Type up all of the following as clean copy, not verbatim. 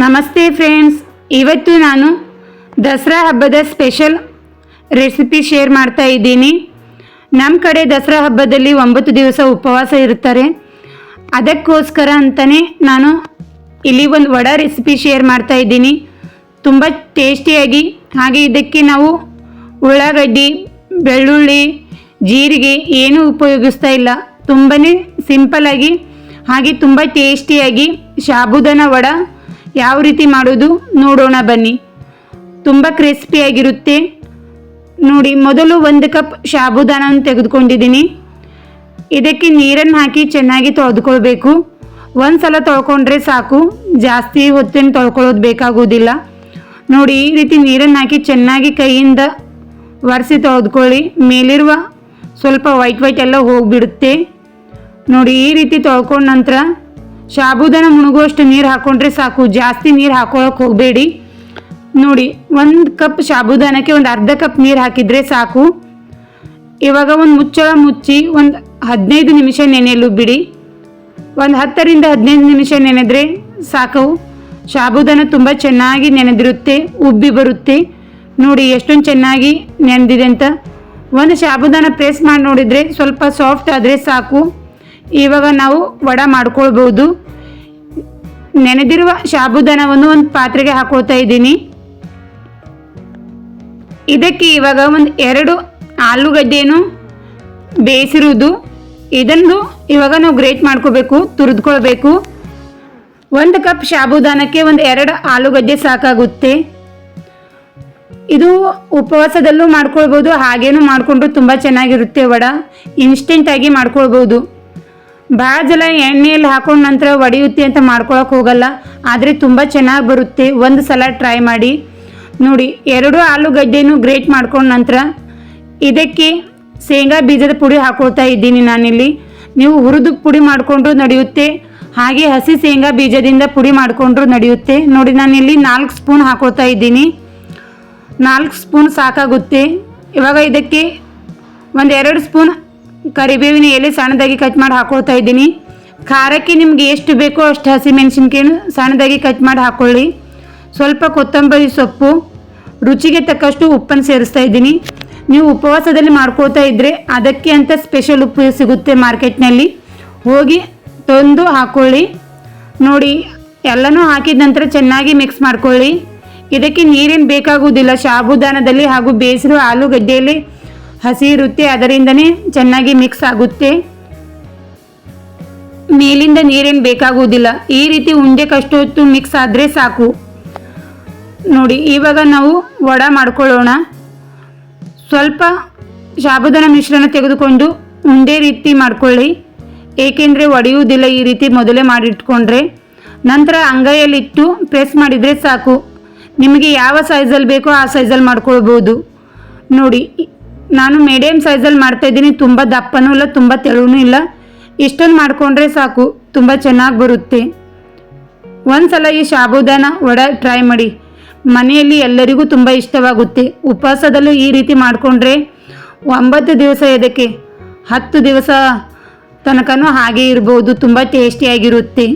ನಮಸ್ತೆ ಫ್ರೆಂಡ್ಸ್, ಇವತ್ತು ನಾನು ದಸರಾ ಹಬ್ಬದ ಸ್ಪೆಷಲ್ ರೆಸಿಪಿ ಶೇರ್ ಮಾಡ್ತಾ ಇದ್ದೀನಿ. ನಮ್ಮ ಕಡೆ ದಸರಾ ಹಬ್ಬದಲ್ಲಿ 9 ದಿವಸ ಉಪವಾಸ ಇರ್ತಾರೆ. ಅದಕ್ಕೋಸ್ಕರ ಅಂತಲೇ ನಾನು ಇಲ್ಲಿ ಒಂದು ವಡ ರೆಸಿಪಿ ಶೇರ್ ಮಾಡ್ತಾ ಇದ್ದೀನಿ. ತುಂಬ ಟೇಸ್ಟಿಯಾಗಿ, ಹಾಗೆ ಇದಕ್ಕೆ ನಾವು ಉಳ್ಳಾಗಡ್ಡಿ, ಬೆಳ್ಳುಳ್ಳಿ, ಜೀರಿಗೆ ಏನೂ ಉಪಯೋಗಿಸ್ತಾ ಇಲ್ಲ. ತುಂಬಾ ಸಿಂಪಲ್ಲಾಗಿ ಹಾಗೆ ತುಂಬ ಟೇಸ್ಟಿಯಾಗಿ ಸಾಬುದಾನ ವಡ ಯಾವ ರೀತಿ ಮಾಡೋದು ನೋಡೋಣ ಬನ್ನಿ. ತುಂಬ ಕ್ರಿಸ್ಪಿಯಾಗಿರುತ್ತೆ ನೋಡಿ. ಮೊದಲು 1 ಕಪ್ ಸಾಬುದಾನವನ್ನು ತೆಗೆದುಕೊಂಡಿದ್ದೀನಿ. ಇದಕ್ಕೆ ನೀರನ್ನು ಹಾಕಿ ಚೆನ್ನಾಗಿ ತೊಳೆದುಕೊಳ್ಬೇಕು. ಒಂದು ಸಲ ತೊಳ್ಕೊಂಡ್ರೆ ಸಾಕು, ಜಾಸ್ತಿ ಹೊತ್ತೇನು ತೊಳ್ಕೊಳ್ಳೋದು ಬೇಕಾಗೋದಿಲ್ಲ. ನೋಡಿ, ಈ ರೀತಿ ನೀರನ್ನು ಹಾಕಿ ಚೆನ್ನಾಗಿ ಕೈಯಿಂದ ಒರೆಸಿ ತೊಳೆದುಕೊಳ್ಳಿ. ಮೇಲಿರುವ ಸ್ವಲ್ಪ ವೈಟ್ ಎಲ್ಲ ಹೋಗಿಬಿಡುತ್ತೆ. ನೋಡಿ, ಈ ರೀತಿ ತೊಳ್ಕೊಂಡ ನಂತರ ಸಾಬುದಾನ ಮುಳುಗುವಷ್ಟು ನೀರು ಹಾಕ್ಕೊಂಡ್ರೆ ಸಾಕು, ಜಾಸ್ತಿ ನೀರು ಹಾಕೊಳ್ಳೋಕೆ ಹೋಗಬೇಡಿ. ನೋಡಿ, 1 ಕಪ್ ಸಾಬುದಾನಕ್ಕೆ ಒಂದು ಅರ್ಧ ಕಪ್ ನೀರು ಹಾಕಿದರೆ ಸಾಕು. ಇವಾಗ ಒಂದು ಮುಚ್ಚಳ ಮುಚ್ಚಿ ಒಂದು 15 ನಿಮಿಷ ನೆನೆಯಲು ಬಿಡಿ. ಒಂದು 10 ರಿಂದ 15 ನಿಮಿಷ ನೆನೆದ್ರೆ ಸಾಕು. ಸಾಬುದಾನ ತುಂಬ ಚೆನ್ನಾಗಿ ನೆನೆದಿರುತ್ತೆ, ಉಬ್ಬಿ ಬರುತ್ತೆ. ನೋಡಿ ಎಷ್ಟೊಂದು ಚೆನ್ನಾಗಿ ನೆನೆದಿದೆ ಅಂತ. ಒಂದು ಸಾಬುದಾನ ಪ್ರೆಸ್ ಮಾಡಿ ನೋಡಿದರೆ ಸ್ವಲ್ಪ ಸಾಫ್ಟ್ ಆದರೆ ಸಾಕು. ಇವಾಗ ನಾವು ವಡ ಮಾಡ್ಕೊಳ್ಬೋದು. ನೆನೆದಿರುವ ಸಾಬುದಾನವನ್ನು ಒಂದು ಪಾತ್ರೆಗೆ ಹಾಕೊಳ್ತಾ ಇದ್ದೀನಿ. ಇದಕ್ಕೆ ಇವಾಗ ಒಂದು 2 ಆಲೂಗಡ್ಡೆಯನ್ನು ಬೇಯಿಸಿರುವುದು, ಇದನ್ನು ಇವಾಗ ನಾವು ಗ್ರೇಟ್ ಮಾಡ್ಕೋಬೇಕು, ತುರಿದುಕೊಳ್ಬೇಕು. 1 ಕಪ್ ಸಾಬುದಾನಕ್ಕೆ ಒಂದು 2 ಆಲೂಗಡ್ಡೆ ಸಾಕಾಗುತ್ತೆ. ಇದು ಉಪವಾಸದಲ್ಲೂ ಮಾಡ್ಕೊಳ್ಬೋದು, ಹಾಗೇನೂ ಮಾಡಿಕೊಂಡ್ರು ತುಂಬ ಚೆನ್ನಾಗಿರುತ್ತೆ. ವಡ ಇನ್ಸ್ಟೆಂಟಾಗಿ ಮಾಡ್ಕೊಳ್ಬೋದು. ಭಾಳ ಜನ ಎಣ್ಣೆಯಲ್ಲಿ ಹಾಕೊಂಡ ನಂತರ ಒಡೆಯುತ್ತೆ ಅಂತ ಮಾಡ್ಕೊಳಕ್ಕೆ ಹೋಗಲ್ಲ, ಆದರೆ ತುಂಬ ಚೆನ್ನಾಗಿ ಬರುತ್ತೆ. ಒಂದು ಸಲ ಟ್ರೈ ಮಾಡಿ ನೋಡಿ. 2 ಆಲೂಗಡ್ಡೆನೂ ಗ್ರೇಟ್ ಮಾಡ್ಕೊಂಡ ನಂತರ ಇದಕ್ಕೆ ಶೇಂಗಾ ಬೀಜದ ಪುಡಿ ಹಾಕೊಳ್ತಾ ಇದ್ದೀನಿ ನಾನಿಲ್ಲಿ. ನೀವು ಹುರಿದು ಪುಡಿ ಮಾಡಿಕೊಂಡ್ರು ನಡೆಯುತ್ತೆ, ಹಾಗೆ ಹಸಿ ಶೇಂಗಾ ಬೀಜದಿಂದ ಪುಡಿ ಮಾಡಿಕೊಂಡ್ರು ನಡೆಯುತ್ತೆ. ನೋಡಿ, ನಾನಿಲ್ಲಿ 4 ಸ್ಪೂನ್ ಹಾಕೊಳ್ತಾ ಇದ್ದೀನಿ. 4 ಸ್ಪೂನ್ ಸಾಕಾಗುತ್ತೆ. ಇವಾಗ ಇದಕ್ಕೆ ಒಂದು 2 ಸ್ಪೂನ್ ಕರಿಬೇವಿನ ಎಲೆ ಸಣ್ಣದಾಗಿ ಕಟ್ ಮಾಡಿ ಹಾಕೊಳ್ತಾ ಇದ್ದೀನಿ. ಖಾರಕ್ಕೆ ನಿಮ್ಗೆ ಎಷ್ಟು ಬೇಕೋ ಅಷ್ಟು ಹಸಿಮೆಣಸಿನ್ಕಾಯಿನ ಸಣ್ಣದಾಗಿ ಕಟ್ ಮಾಡಿ ಹಾಕ್ಕೊಳ್ಳಿ. ಸ್ವಲ್ಪ ಕೊತ್ತಂಬರಿ ಸೊಪ್ಪು, ರುಚಿಗೆ ತಕ್ಕಷ್ಟು ಉಪ್ಪನ್ನು ಸೇರಿಸ್ತಾ ಇದ್ದೀನಿ. ನೀವು ಉಪವಾಸದಲ್ಲಿ ಮಾಡ್ಕೊಳ್ತಾ ಇದ್ದರೆ ಅದಕ್ಕೆ ಅಂತ ಸ್ಪೆಷಲ್ ಉಪ್ಪು ಸಿಗುತ್ತೆ ಮಾರ್ಕೆಟ್ನಲ್ಲಿ, ಹೋಗಿ ತಂದು ಹಾಕ್ಕೊಳ್ಳಿ. ನೋಡಿ, ಎಲ್ಲನೂ ಹಾಕಿದ ನಂತರ ಚೆನ್ನಾಗಿ ಮಿಕ್ಸ್ ಮಾಡ್ಕೊಳ್ಳಿ. ಇದಕ್ಕೆ ನೀರೇನು ಬೇಕಾಗುವುದಿಲ್ಲ. ಸಾಬುದಾನದಲ್ಲಿ ಹಾಗೂ ಬೇಯಿಸಿರುವ ಆಲೂಗಡ್ಡೆಯಲ್ಲಿ ಹಸಿ ಇರುತ್ತೆ, ಅದರಿಂದನೇ ಚೆನ್ನಾಗಿ ಮಿಕ್ಸ್ ಆಗುತ್ತೆ. ಮೇಲಿಂದ ನೀರೇನು ಬೇಕಾಗುವುದಿಲ್ಲ. ಈ ರೀತಿ ಉಂಡೆ ಕಷ್ಟು ಹೊತ್ತು ಮಿಕ್ಸ್ ಆದರೆ ಸಾಕು. ನೋಡಿ, ಇವಾಗ ನಾವು ವಡ ಮಾಡ್ಕೊಳ್ಳೋಣ. ಸ್ವಲ್ಪ ಸಾಬುದಾನ ಮಿಶ್ರಣ ತೆಗೆದುಕೊಂಡು ಉಂಡೆ ರೀತಿ ಮಾಡ್ಕೊಳ್ಳಿ, ಏಕೆಂದರೆ ಒಡೆಯುವುದಿಲ್ಲ. ಈ ರೀತಿ ಮೊದಲೇ ಮಾಡಿಟ್ಕೊಂಡ್ರೆ ನಂತರ ಅಂಗೈಯಲ್ಲಿಟ್ಟು ಪ್ರೆಸ್ ಮಾಡಿದರೆ ಸಾಕು. ನಿಮಗೆ ಯಾವ ಸೈಜಲ್ಲಿ ಬೇಕೋ ಆ ಸೈಜಲ್ಲಿ ಮಾಡ್ಕೊಳ್ಬೋದು. ನೋಡಿ, ನಾನು ಮೀಡಿಯಮ್ ಸೈಜಲ್ಲಿ ಮಾಡ್ತಾಯಿದ್ದೀನಿ. ತುಂಬ ದಪ್ಪನೂ ಇಲ್ಲ, ತುಂಬ ತೆಳುವೂ ಇಲ್ಲ. ಇಷ್ಟೊಂದು ಮಾಡಿಕೊಂಡ್ರೆ ಸಾಕು, ತುಂಬ ಚೆನ್ನಾಗಿ ಬರುತ್ತೆ. ಒಂದು ಸಲ ಈ ಸಾಬುದಾನ ವಡ ಟ್ರೈ ಮಾಡಿ, ಮನೆಯಲ್ಲಿ ಎಲ್ಲರಿಗೂ ತುಂಬ ಇಷ್ಟವಾಗುತ್ತೆ. ಉಪವಾಸದಲ್ಲೂ ಈ ರೀತಿ ಮಾಡಿಕೊಂಡ್ರೆ 9 ದಿವಸ, ಇದಕ್ಕೆ 10 ದಿವಸ ತನಕನೂ ಹಾಗೆ ಇರ್ಬೋದು. ತುಂಬ ಟೇಸ್ಟಿಯಾಗಿರುತ್ತೆ.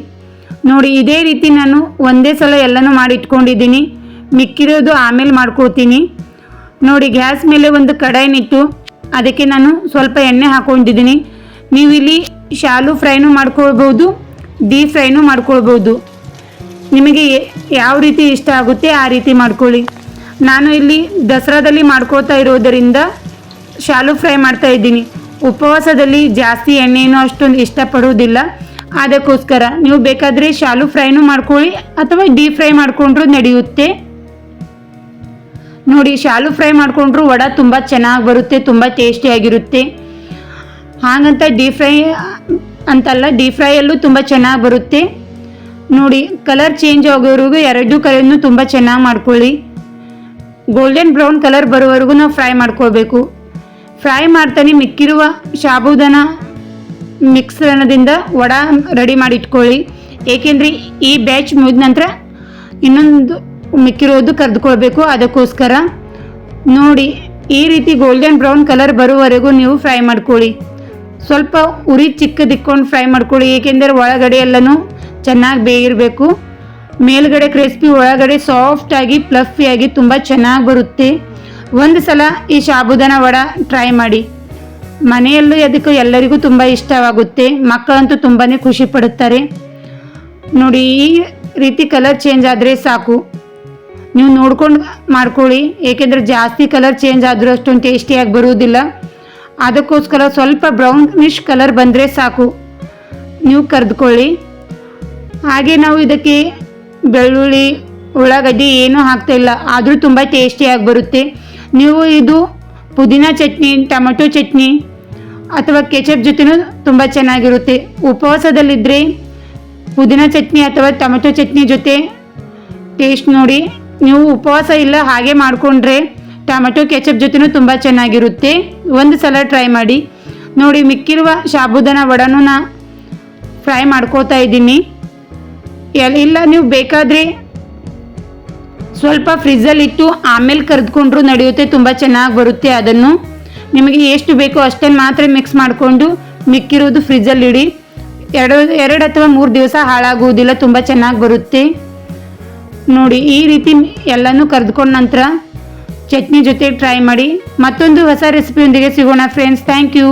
ನೋಡಿ, ಇದೇ ರೀತಿ ನಾನು ಒಂದೇ ಸಲ ಎಲ್ಲನೂ ಮಾಡಿ ಇಟ್ಕೊಂಡಿದ್ದೀನಿ. ಮಿಕ್ಕಿರೋದು ಆಮೇಲೆ ಮಾಡ್ಕೊಳ್ತೀನಿ. ನೋಡಿ, ಗ್ಯಾಸ್ ಮೇಲೆ ಒಂದು ಕಡಾಯಿನಿಟ್ಟು ಅದಕ್ಕೆ ನಾನು ಸ್ವಲ್ಪ ಎಣ್ಣೆ ಹಾಕ್ಕೊಂಡಿದ್ದೀನಿ. ನೀವು ಇಲ್ಲಿ ಶಾಲು ಫ್ರೈನೂ ಮಾಡ್ಕೊಳ್ಬೋದು, ಡೀಪ್ ಫ್ರೈನೂ ಮಾಡ್ಕೊಳ್ಬೋದು. ನಿಮಗೆ ಯಾವ ರೀತಿ ಇಷ್ಟ ಆಗುತ್ತೆ ಆ ರೀತಿ ಮಾಡ್ಕೊಳ್ಳಿ. ನಾನು ಇಲ್ಲಿ ದಸರಾದಲ್ಲಿ ಮಾಡ್ಕೊಳ್ತಾ ಇರೋದರಿಂದ ಶಾಲು ಫ್ರೈ ಮಾಡ್ತಾ ಇದ್ದೀನಿ. ಉಪವಾಸದಲ್ಲಿ ಜಾಸ್ತಿ ಎಣ್ಣೆನೂ ಅಷ್ಟೊಂದು ಇಷ್ಟಪಡೋದಿಲ್ಲ, ಅದಕ್ಕೋಸ್ಕರ ನೀವು ಬೇಕಾದರೆ ಶಾಲು ಫ್ರೈನೂ ಮಾಡ್ಕೊಳ್ಳಿ ಅಥವಾ ಡೀಪ್ ಫ್ರೈ ಮಾಡಿಕೊಂಡ್ರೂ ನಡೆಯುತ್ತೆ. ನೋಡಿ, ಶಾಲು ಫ್ರೈ ಮಾಡಿಕೊಂಡ್ರು ವಡ ತುಂಬ ಚೆನ್ನಾಗಿ ಬರುತ್ತೆ, ತುಂಬ ಟೇಸ್ಟಿಯಾಗಿರುತ್ತೆ. ಹಾಗಂತ ಡೀಪ್ ಫ್ರೈ ಅಂತಲ್ಲ, ಡೀಪ್ ಫ್ರೈಯಲ್ಲೂ ತುಂಬ ಚೆನ್ನಾಗಿ ಬರುತ್ತೆ. ನೋಡಿ, ಕಲರ್ ಚೇಂಜ್ ಆಗೋವರೆಗೂ 2 ಕಲರ್ನೂ ತುಂಬ ಚೆನ್ನಾಗಿ ಮಾಡ್ಕೊಳ್ಳಿ. ಗೋಲ್ಡನ್ ಬ್ರೌನ್ ಕಲರ್ ಬರೋವರೆಗೂ ನಾವು ಫ್ರೈ ಮಾಡ್ಕೊಳ್ಬೇಕು. ಫ್ರೈ ಮಾಡ್ತಾನೆ ಮಿಕ್ಕಿರುವ ಸಾಬುದಾನ ಮಿಶ್ರಣದಿಂದ ವಡ ರೆಡಿ ಮಾಡಿ ಇಟ್ಕೊಳ್ಳಿ, ಏಕೆಂದರೆ ಈ ಬ್ಯಾಚ್ ಮುಗಿದ ನಂತರ ಇನ್ನೊಂದು ಮಿಕ್ಕಿರೋದು ಕರೆದುಕೊಳ್ಬೇಕು. ಅದಕ್ಕೋಸ್ಕರ ನೋಡಿ, ಈ ರೀತಿ ಗೋಲ್ಡನ್ ಬ್ರೌನ್ ಕಲರ್ ಬರುವವರೆಗೂ ನೀವು ಫ್ರೈ ಮಾಡ್ಕೊಳ್ಳಿ. ಸ್ವಲ್ಪ ಉರಿ ಚಿಕ್ಕದಿಕ್ಕೊಂಡು ಫ್ರೈ ಮಾಡ್ಕೊಳ್ಳಿ, ಏಕೆಂದರೆ ಒಳಗಡೆ ಎಲ್ಲನೂ ಚೆನ್ನಾಗಿ ಬೇಯಿರಬೇಕು. ಮೇಲ್ಗಡೆ ಕ್ರಿಸ್ಪಿ, ಒಳಗಡೆ ಸಾಫ್ಟಾಗಿ ಫ್ಲಫಿಯಾಗಿ ತುಂಬ ಚೆನ್ನಾಗಿ ಬರುತ್ತೆ. ಒಂದು ಸಲ ಈ ಸಾಬುದಾನ ವಡ ಟ್ರೈ ಮಾಡಿ. ಮನೆಯಲ್ಲೂ ಅದಕ್ಕೆ ಎಲ್ಲರಿಗೂ ತುಂಬ ಇಷ್ಟವಾಗುತ್ತೆ. ಮಕ್ಕಳಂತೂ ತುಂಬಾ ಖುಷಿ ಪಡುತ್ತಾರೆ. ನೋಡಿ, ಈ ರೀತಿ ಕಲರ್ ಚೇಂಜ್ ಆದರೆ ಸಾಕು. ನೀವು ನೋಡ್ಕೊಂಡು ಮಾಡ್ಕೊಳ್ಳಿ, ಏಕೆಂದರೆ ಜಾಸ್ತಿ ಕಲರ್ ಚೇಂಜ್ ಆದರೂ ಅಷ್ಟೊಂದು ಟೇಸ್ಟಿಯಾಗಿ ಬರುವುದಿಲ್ಲ. ಅದಕ್ಕೋಸ್ಕರ ಸ್ವಲ್ಪ ಬ್ರೌನಿಶ್ ಕಲರ್ ಬಂದರೆ ಸಾಕು, ನೀವು ಕರೆದುಕೊಳ್ಳಿ. ಹಾಗೆ ನಾವು ಇದಕ್ಕೆ ಬೆಳ್ಳುಳ್ಳಿ, ಉಳ್ಳಾಗಡ್ಡಿ ಏನೂ ಹಾಕ್ತಾಯಿಲ್ಲ, ಆದರೂ ತುಂಬ ಟೇಸ್ಟಿಯಾಗಿ ಬರುತ್ತೆ. ನೀವು ಇದು ಪುದೀನ ಚಟ್ನಿ, ಟೊಮೆಟೊ ಚಟ್ನಿ ಅಥವಾ ಕೆಚಪ್ ಜೊತೆನೂ ತುಂಬ ಚೆನ್ನಾಗಿರುತ್ತೆ. ಉಪವಾಸದಲ್ಲಿದ್ದರೆ ಪುದೀನ ಚಟ್ನಿ ಅಥವಾ ಟೊಮೆಟೊ ಚಟ್ನಿ ಜೊತೆ ಟೇಸ್ಟ್ ನೋಡಿ. ನೀವು ಉಪವಾಸ ಇಲ್ಲ ಹಾಗೆ ಮಾಡಿಕೊಂಡ್ರೆ ಟೊಮೆಟೊ ಕೆಚಪ್ ಜೊತೆನೂ ತುಂಬ ಚೆನ್ನಾಗಿರುತ್ತೆ. ಒಂದು ಸಲ ಟ್ರೈ ಮಾಡಿ. ನೋಡಿ, ಮಿಕ್ಕಿರುವ ಸಾಬುದಾನ ವಡನೂ ನಾ ಫ್ರೈ ಮಾಡ್ಕೋತಾ ಇದ್ದೀನಿ. ಇಲ್ಲ ನೀವು ಬೇಕಾದರೆ ಸ್ವಲ್ಪ ಫ್ರಿಜ್ಜಲ್ಲಿಟ್ಟು ಆಮೇಲೆ ಕರೆದುಕೊಂಡ್ರೂ ನಡೆಯುತ್ತೆ, ತುಂಬ ಚೆನ್ನಾಗಿ ಬರುತ್ತೆ. ಅದನ್ನು ನಿಮಗೆ ಎಷ್ಟು ಬೇಕೋ ಅಷ್ಟನ್ನು ಮಾತ್ರ ಮಿಕ್ಸ್ ಮಾಡಿಕೊಂಡು ಮಿಕ್ಕಿರೋದು ಫ್ರಿಜ್ಜಲ್ಲಿಡಿ. 2 ಅಥವಾ 3 ದಿವಸ ಹಾಳಾಗುವುದಿಲ್ಲ, ತುಂಬ ಚೆನ್ನಾಗಿ ಬರುತ್ತೆ. ನೋಡಿ, ಈ ರೀತಿ ಎಲ್ಲನೂ ಕರೆದುಕೊಂಡ ನಂತರ ಚಟ್ನಿ ಜೊತೆ ಟ್ರೈ ಮಾಡಿ. ಮತ್ತೊಂದು ಹೊಸ ರೆಸಿಪಿಯೊಂದಿಗೆ ಸಿಗೋಣ ಫ್ರೆಂಡ್ಸ್. Thank you.